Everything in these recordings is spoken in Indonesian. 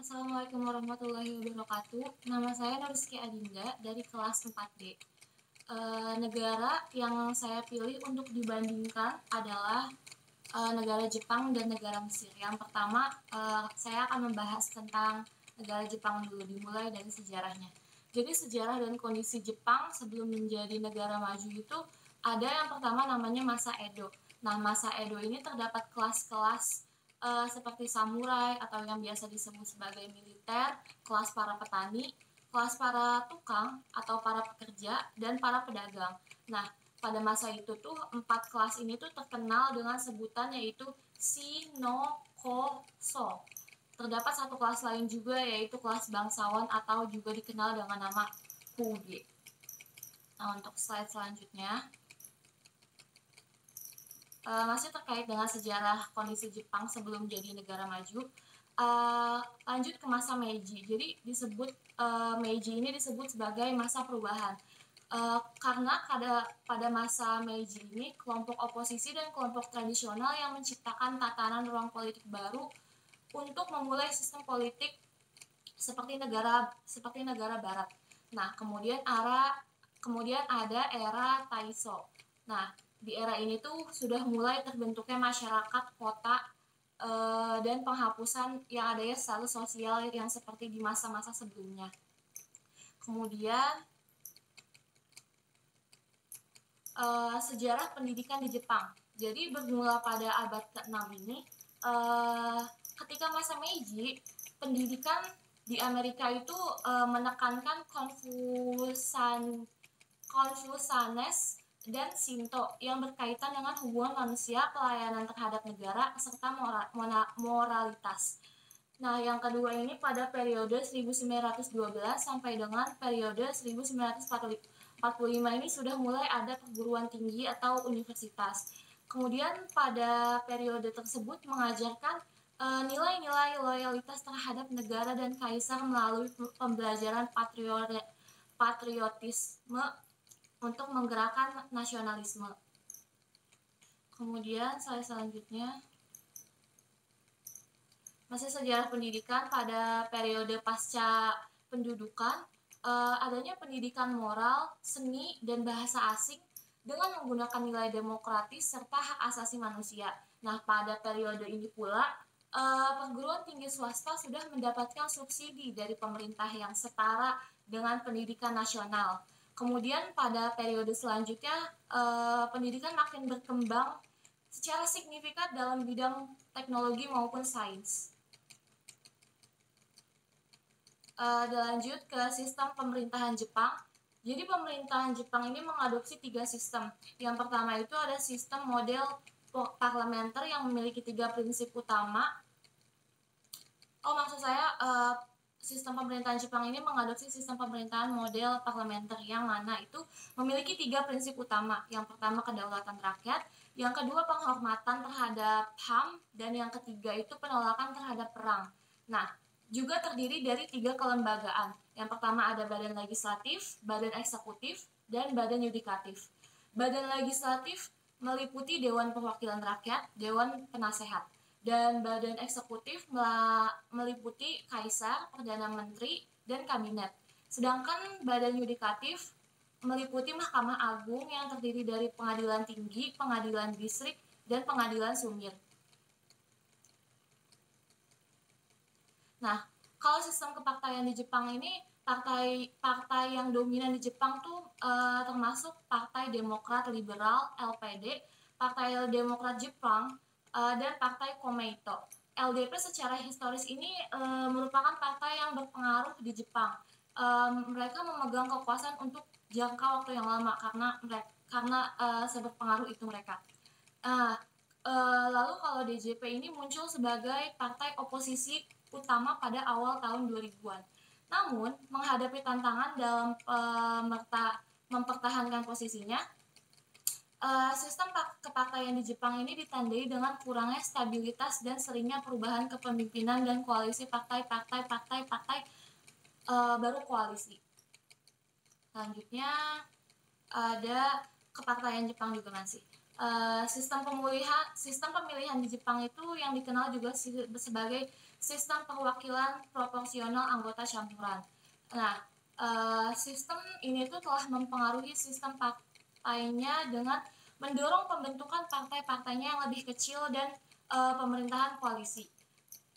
Assalamualaikum warahmatullahi wabarakatuh. Nama saya Nuriski Adinda dari kelas 4D. Negara yang saya pilih untuk dibandingkan adalah negara Jepang dan negara Mesir. Yang pertama, saya akan membahas tentang negara Jepang dulu, dimulai dari sejarahnya. Jadi sejarah dan kondisi Jepang sebelum menjadi negara maju itu ada yang pertama namanya masa Edo. Nah, masa Edo ini terdapat kelas-kelas seperti samurai atau yang biasa disebut sebagai militer, kelas para petani, kelas para tukang atau para pekerja, dan para pedagang. Nah, pada masa itu tuh 4 kelas ini tuh terkenal dengan sebutan yaitu Shinokoso. Terdapat satu kelas lain juga yaitu kelas bangsawan atau juga dikenal dengan nama Kuge. Nah, untuk slide selanjutnya masih terkait dengan sejarah kondisi Jepang sebelum jadi negara maju. Lanjut ke masa Meiji. Jadi disebut Meiji ini disebut sebagai masa perubahan. Karena pada masa Meiji ini kelompok oposisi dan kelompok tradisional yang menciptakan tatanan ruang politik baru untuk memulai sistem politik seperti negara barat. Nah, kemudian ada era Taiso. Nah, di era ini tuh sudah mulai terbentuknya masyarakat kota dan penghapusan yang adanya status sosial yang seperti di masa-masa sebelumnya. Kemudian sejarah pendidikan di Jepang. Jadi bermula pada abad ke-6 ini, ketika masa Meiji, pendidikan di Amerika itu menekankan Confucianisme dan Shinto yang berkaitan dengan hubungan manusia, pelayanan terhadap negara, serta moralitas. Nah, yang kedua ini pada periode 1912 sampai dengan periode 1945 ini sudah mulai ada perguruan tinggi atau universitas. Kemudian pada periode tersebut mengajarkan nilai-nilai loyalitas terhadap negara dan kaisar melalui pembelajaran patriotisme untuk menggerakkan nasionalisme. Kemudian selanjutnya masih sejarah pendidikan pada periode pasca pendudukan, adanya pendidikan moral, seni, dan bahasa asing dengan menggunakan nilai demokratis serta hak asasi manusia. Nah, pada periode ini pula perguruan tinggi swasta sudah mendapatkan subsidi dari pemerintah yang setara dengan pendidikan nasional. Kemudian pada periode selanjutnya pendidikan makin berkembang secara signifikan dalam bidang teknologi maupun sains. Lanjut ke sistem pemerintahan Jepang. Jadi pemerintahan Jepang ini mengadopsi 3 sistem. Yang pertama itu ada sistem model parlementer yang memiliki 3 prinsip utama. Sistem pemerintahan Jepang ini mengadopsi sistem pemerintahan model parlementer yang mana itu memiliki 3 prinsip utama. Yang pertama kedaulatan rakyat, yang kedua penghormatan terhadap HAM, dan yang ketiga itu penolakan terhadap perang. Nah, juga terdiri dari 3 kelembagaan. Yang pertama ada badan legislatif, badan eksekutif, dan badan yudikatif. Badan legislatif meliputi Dewan Perwakilan Rakyat, Dewan Penasehat. Dan badan eksekutif meliputi kaisar, perdana menteri, dan kabinet. Sedangkan badan yudikatif meliputi Mahkamah Agung yang terdiri dari pengadilan tinggi, pengadilan distrik, dan pengadilan sumir. Nah, kalau sistem kepartaian di Jepang ini, partai yang dominan di Jepang tuh termasuk Partai Demokrat Liberal (LPD), Partai Demokrat Jepang, dan Partai Komeito. LDP secara historis ini merupakan partai yang berpengaruh di Jepang. Mereka memegang kekuasaan untuk jangka waktu yang lama karena seberpengaruh itu mereka. Lalu kalau DJP ini muncul sebagai partai oposisi utama pada awal tahun 2000-an. Namun, menghadapi tantangan dalam mempertahankan posisinya, sistem kepartaian di Jepang ini ditandai dengan kurangnya stabilitas dan seringnya perubahan kepemimpinan dan koalisi partai baru koalisi. Selanjutnya ada kepartaian Jepang juga masih. Sistem pemilihan di Jepang itu yang dikenal juga sebagai sistem perwakilan proporsional anggota campuran. Nah, sistem ini tuh telah mempengaruhi sistem partainya dengan mendorong pembentukan partai-partainya yang lebih kecil dan pemerintahan koalisi.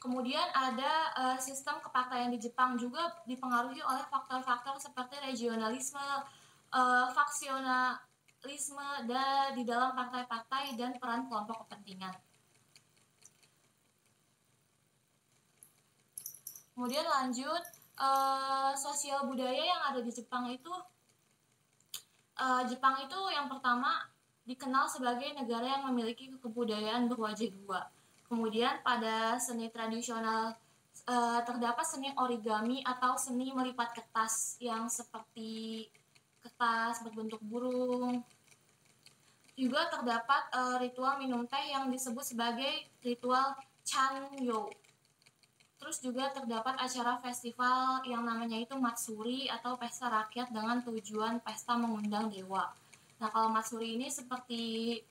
Kemudian ada sistem kepartaian di Jepang juga dipengaruhi oleh faktor-faktor seperti regionalisme, faksionalisme di dalam partai-partai dan peran kelompok kepentingan. Kemudian lanjut, sosial budaya yang ada di Jepang itu yang pertama dikenal sebagai negara yang memiliki kebudayaan berwajah dua. Kemudian pada seni tradisional terdapat seni origami atau seni melipat kertas yang seperti kertas berbentuk burung. Juga terdapat ritual minum teh yang disebut sebagai ritual Chanyo. Terus juga terdapat acara festival yang namanya itu Matsuri atau pesta rakyat dengan tujuan pesta mengundang dewa. Nah, kalau Matsuri ini seperti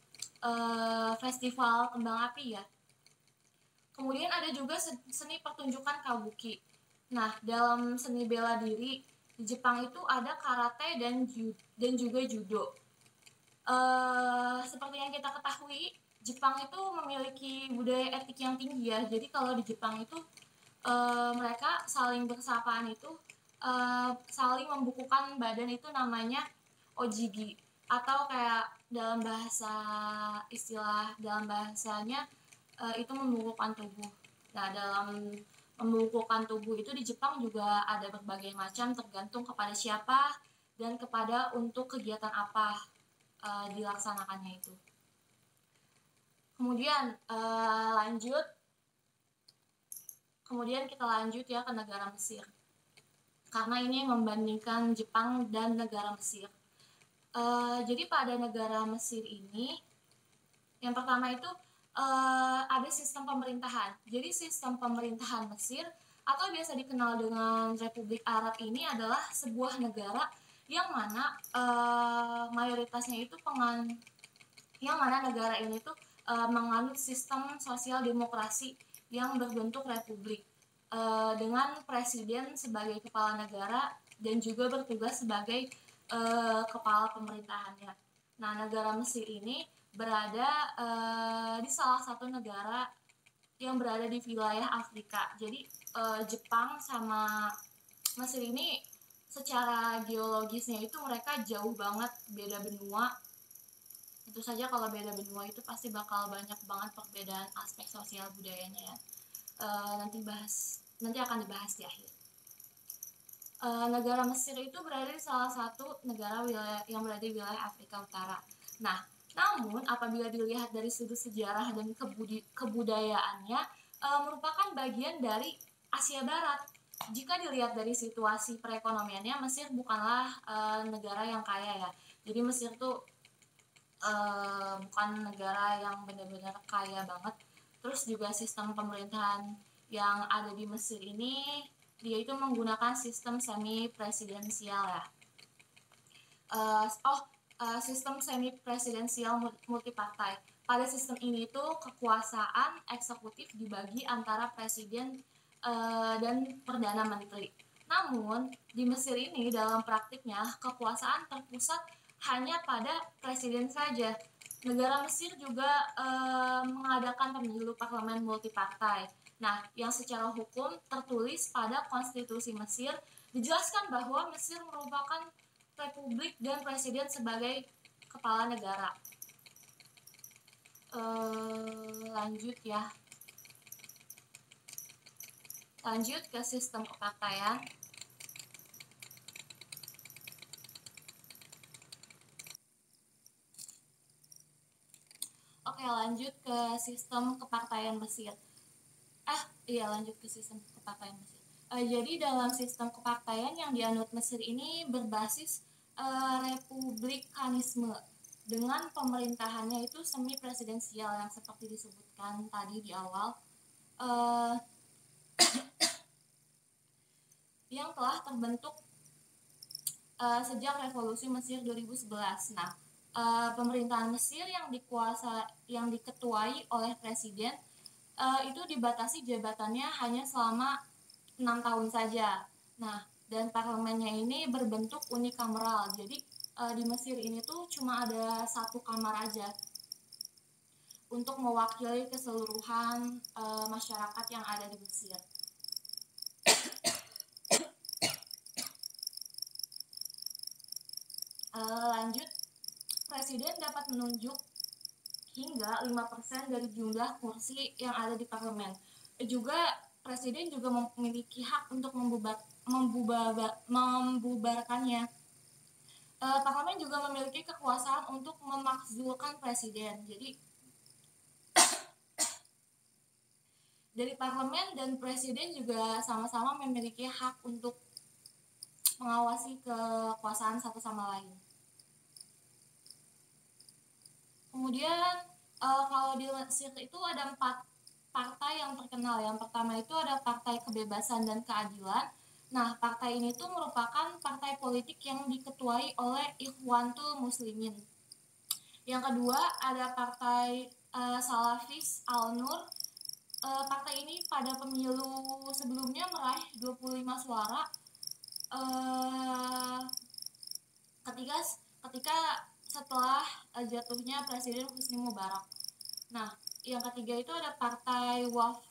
festival kembang api ya. Kemudian ada juga seni pertunjukan kabuki. Nah, dalam seni bela diri di Jepang itu ada karate dan juga judo. Seperti yang kita ketahui, Jepang itu memiliki budaya etik yang tinggi ya. Jadi kalau di Jepang itu mereka saling bersapaan itu saling membukukan badan itu namanya ojigi, atau kayak dalam bahasanya itu membukukan tubuh. Nah, dalam membukukan tubuh itu di Jepang juga ada berbagai macam tergantung kepada siapa dan kepada untuk kegiatan apa dilaksanakannya itu. Kemudian kita lanjut ya ke negara Mesir. Karena ini membandingkan Jepang dan negara Mesir. Jadi pada negara Mesir ini, yang pertama itu ada sistem pemerintahan. Jadi sistem pemerintahan Mesir atau biasa dikenal dengan Republik Arab ini adalah sebuah negara yang mana mayoritasnya itu negara ini tuh menganut sistem sosial demokrasi yang berbentuk republik dengan presiden sebagai kepala negara dan juga bertugas sebagai kepala pemerintahannya. Nah, negara Mesir ini berada di salah satu negara yang berada di wilayah Afrika. Jadi Jepang sama Mesir ini secara geologisnya itu mereka jauh banget, beda benua. Itu saja kalau beda benua itu pasti bakal banyak banget perbedaan aspek sosial budayanya ya. Nanti akan dibahas di akhir. Negara Mesir itu berada di salah satu negara yang berada di wilayah Afrika Utara. Nah, namun apabila dilihat dari sudut sejarah dan kebudayaannya merupakan bagian dari Asia Barat. Jika dilihat dari situasi perekonomiannya, Mesir bukanlah negara yang kaya ya. Jadi Mesir tuh bukan negara yang benar-benar kaya banget. Terus juga sistem pemerintahan yang ada di Mesir ini, dia itu menggunakan sistem semi presidensial ya. Sistem semi presidensial multipartai. Pada sistem ini tuh kekuasaan eksekutif dibagi antara presiden dan perdana menteri. Namun di Mesir ini dalam praktiknya kekuasaan terpusat hanya pada presiden saja. Negara Mesir juga mengadakan pemilu parlemen multipartai. Nah, yang secara hukum tertulis pada konstitusi Mesir dijelaskan bahwa Mesir merupakan republik dan presiden sebagai kepala negara. Lanjut ke sistem kepartaian. Oke, lanjut ke sistem kepartaian Mesir. Lanjut ke sistem kepartaian Mesir. Jadi dalam sistem kepartaian yang dianut Mesir ini berbasis republikanisme dengan pemerintahannya itu semi presidensial yang seperti disebutkan tadi di awal, yang telah terbentuk sejak revolusi Mesir 2011. Nah, pemerintahan Mesir yang diketuai oleh presiden itu dibatasi jabatannya hanya selama 6 tahun saja. Nah, dan parlemennya ini berbentuk unikameral. Jadi di Mesir ini tuh cuma ada satu kamar aja untuk mewakili keseluruhan masyarakat yang ada di Mesir. Lanjut, presiden dapat menunjuk hingga 5% dari jumlah kursi yang ada di parlemen. Juga presiden juga memiliki hak untuk membubarkannya. Parlemen juga memiliki kekuasaan untuk memakzulkan presiden. Jadi dari parlemen dan presiden juga sama-sama memiliki hak untuk mengawasi kekuasaan satu sama lain. Kemudian kalau di Mesir itu ada 4 partai yang terkenal. Yang pertama itu ada Partai Kebebasan dan Keadilan. Nah, partai ini tuh merupakan partai politik yang diketuai oleh Ikhwanul Muslimin. Yang kedua ada Partai Salafis Al-Nur. Partai ini pada pemilu sebelumnya meraih 25 suara. Ketika setelah jatuhnya Presiden Husni Mubarak. Nah, yang ketiga itu ada Partai WAF.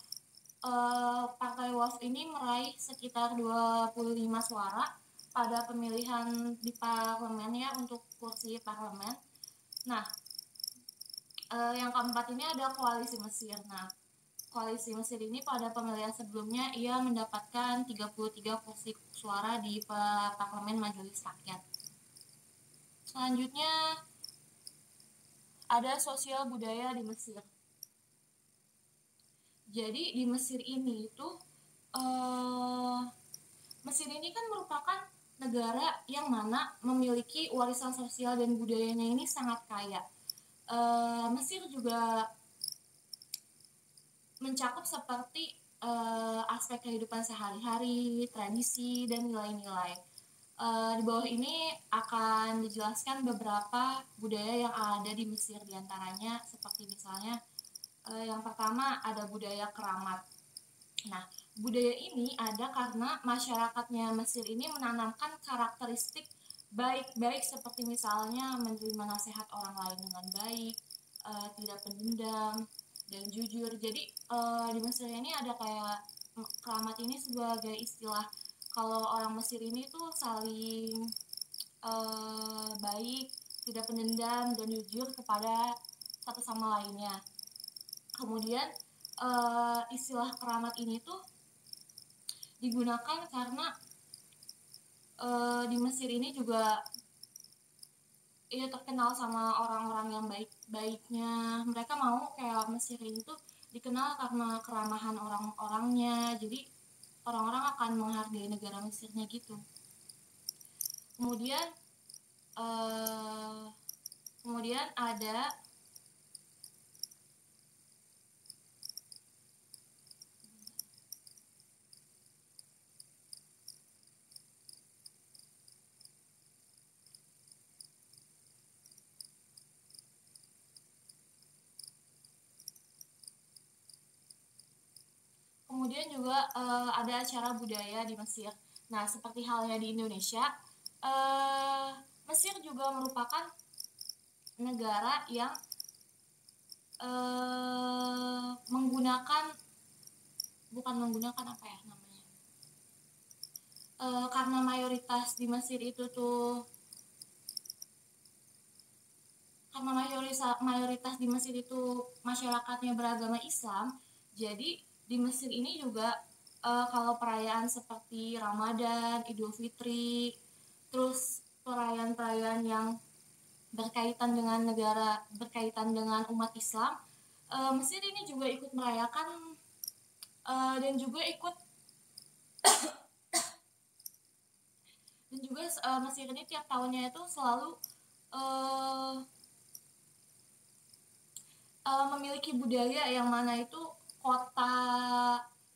Partai WAF ini meraih sekitar 25 suara pada pemilihan di parlemen ya, untuk kursi parlemen. Nah, yang keempat ini ada Koalisi Mesir. Nah, Koalisi Mesir ini pada pemilihan sebelumnya ia mendapatkan 33 kursi suara di parlemen Majelis Rakyat. Selanjutnya ada sosial budaya di Mesir. Jadi di Mesir ini itu Mesir ini kan merupakan negara yang mana memiliki warisan sosial dan budayanya ini sangat kaya. Mesir juga mencakup seperti aspek kehidupan sehari-hari, tradisi, dan nilai-nilai. Di bawah ini akan dijelaskan beberapa budaya yang ada di Mesir, diantaranya seperti misalnya yang pertama ada budaya keramat. Nah, budaya ini ada karena masyarakatnya Mesir ini menanamkan karakteristik baik-baik seperti misalnya menerima nasihat orang lain dengan baik, tidak pendendam, dan jujur. Jadi di Mesir ini ada kayak keramat ini sebagai istilah kalau orang Mesir ini tuh saling baik, tidak pendendam, dan jujur kepada satu sama lainnya. Kemudian istilah keramat ini tuh digunakan karena di Mesir ini juga ia terkenal sama orang-orang yang baik-baiknya. Mereka mau kayak Mesir ini tuh dikenal karena keramahan orang-orangnya. Jadi orang-orang akan menghargai negara Mesirnya gitu. Kemudian ada kemudian juga ada acara budaya di Mesir. Nah, seperti halnya di Indonesia, Mesir juga merupakan negara yang karena mayoritas di Mesir itu tuh masyarakatnya beragama Islam, jadi di Mesir ini juga kalau perayaan seperti Ramadan, Idul Fitri, terus perayaan-perayaan yang berkaitan dengan umat Islam, Mesir ini juga ikut merayakan dan juga Mesir ini tiap tahunnya itu selalu memiliki budaya yang mana itu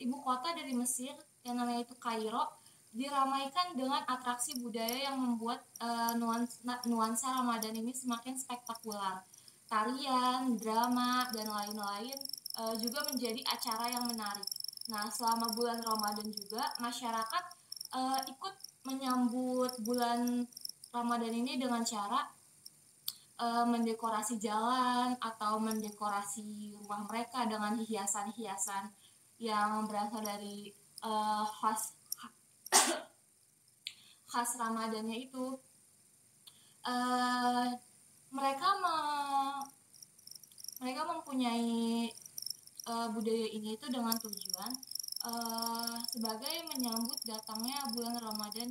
ibu kota dari Mesir yang namanya itu Kairo. diramaikan dengan atraksi budaya yang membuat nuansa Ramadan ini semakin spektakuler. Tarian, drama, dan lain-lain juga menjadi acara yang menarik. Nah, selama bulan Ramadan juga masyarakat ikut menyambut bulan Ramadan ini dengan cara mendekorasi jalan atau mendekorasi rumah mereka dengan hiasan-hiasan yang berasal dari khas khas Ramadannya itu. Uh, mereka mereka mempunyai budaya ini itu dengan tujuan sebagai menyambut datangnya bulan Ramadan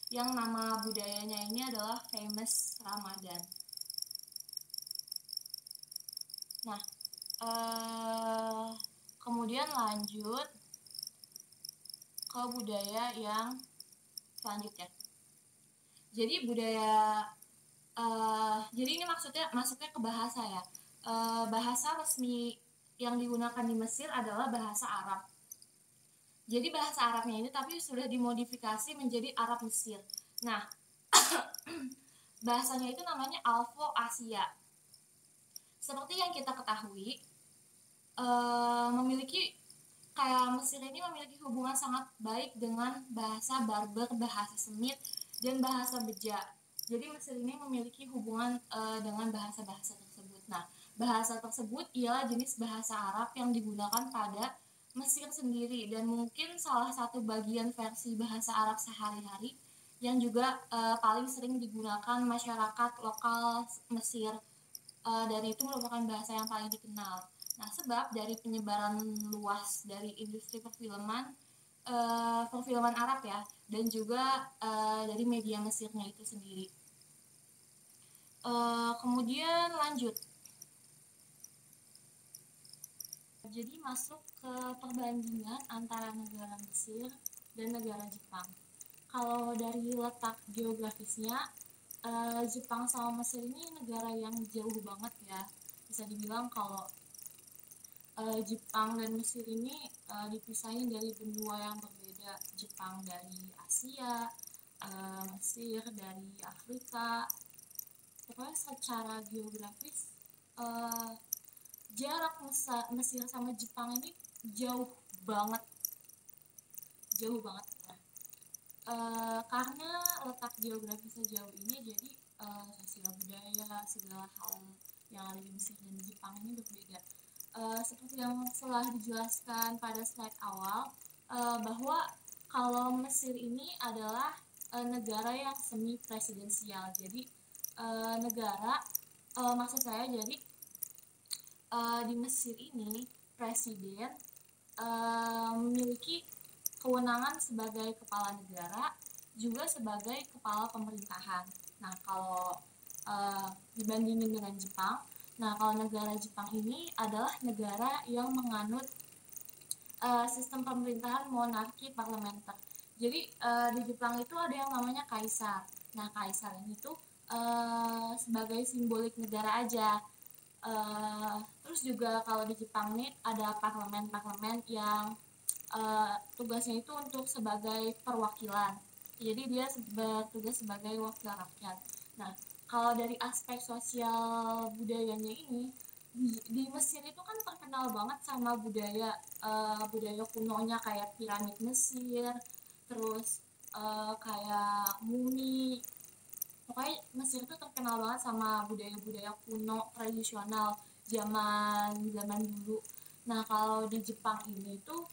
yang nama budayanya ini adalah famous Ramadan. Nah, kemudian lanjut ke budaya yang selanjutnya. Jadi jadi ini masuknya ke bahasa ya. Bahasa resmi yang digunakan di Mesir adalah bahasa Arab. Jadi bahasa Arabnya ini tapi sudah dimodifikasi menjadi Arab Mesir. Nah, bahasanya itu namanya Alfo-Asia. Seperti yang kita ketahui, Mesir ini memiliki hubungan sangat baik dengan bahasa Barber, bahasa Semit, dan bahasa Beja. Jadi Mesir ini memiliki hubungan dengan bahasa-bahasa tersebut. Nah, bahasa tersebut ialah jenis bahasa Arab yang digunakan pada Mesir sendiri dan mungkin salah satu bagian versi bahasa Arab sehari-hari yang juga paling sering digunakan masyarakat lokal Mesir, dan itu merupakan bahasa yang paling dikenal. Nah, sebab dari penyebaran luas dari industri perfilman Arab ya, dan juga dari media Mesirnya itu sendiri. Kemudian lanjut. Jadi masuk ke perbandingan antara negara Mesir dan negara Jepang. Kalau dari letak geografisnya, Jepang sama Mesir ini negara yang jauh banget ya. Bisa dibilang kalau Jepang dan Mesir ini dipisahin dari benua yang berbeda. Jepang dari Asia, Mesir dari Afrika. Pokoknya secara geografis jarak Mesir sama Jepang ini jauh banget karena letak geografisnya jauh ini, jadi sosial budaya segala hal yang ada di Mesir dan Jepang ini berbeda. Seperti yang telah dijelaskan pada slide awal, bahwa kalau Mesir ini adalah negara yang semi presidensial. Jadi maksud saya jadi di Mesir ini presiden memiliki kewenangan sebagai kepala negara juga sebagai kepala pemerintahan. Nah, kalau dibandingin dengan Jepang, kalau negara Jepang ini adalah negara yang menganut sistem pemerintahan monarki parlementer. Jadi di Jepang itu ada yang namanya kaisar. Nah, kaisar ini tuh sebagai simbolik negara aja. Terus juga kalau di Jepang nih ada parlemen yang tugasnya itu untuk sebagai perwakilan. Jadi dia bertugas sebagai wakil rakyat. Nah, kalau dari aspek sosial budayanya ini, di Mesir itu kan terkenal banget sama budaya kunonya kayak piramid Mesir, terus kayak mumi. Pokoknya Mesir itu terkenal banget sama budaya-budaya kuno tradisional zaman dulu. Nah, kalau di Jepang ini tuh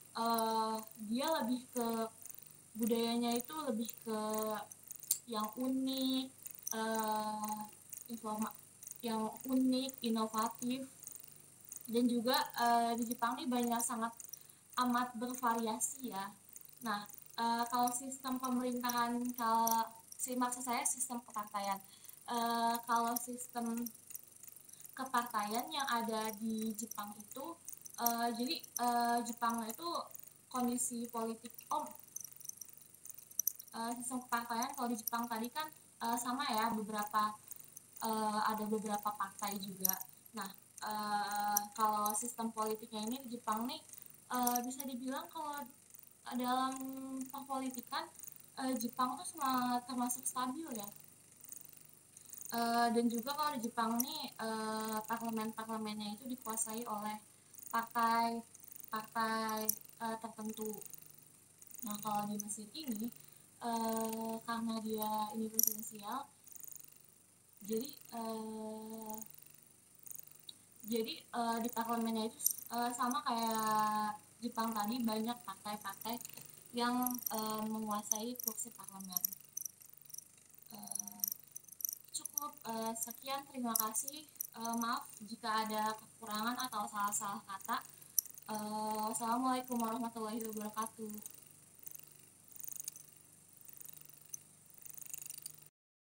dia lebih ke budayanya itu lebih ke yang unik, yang unik, inovatif, dan juga di Jepang ini sangat amat bervariasi ya. Nah, kalau sistem pemerintahan, maksud saya sistem kepartaian. Kalau sistem kepartaian yang ada di Jepang itu, jadi Jepang itu kondisi politik, sistem kepartaian kalau di Jepang tadi kan sama ya, ada beberapa partai juga. Nah, kalau sistem politiknya ini di Jepang nih bisa dibilang kalau dalam perpolitikan Jepang tuh termasuk stabil ya. Dan juga kalau di Jepang nih parlemennya itu dikuasai oleh partai tertentu. Nah kalau di Mesir ini karena dia ini presidensial, jadi di parlemennya itu sama kayak Jepang tadi, banyak partai-partai yang menguasai kursi parlemen. Cukup sekian, terima kasih. Maaf jika ada kekurangan atau salah-salah kata. Wassalamualaikum warahmatullahi wabarakatuh.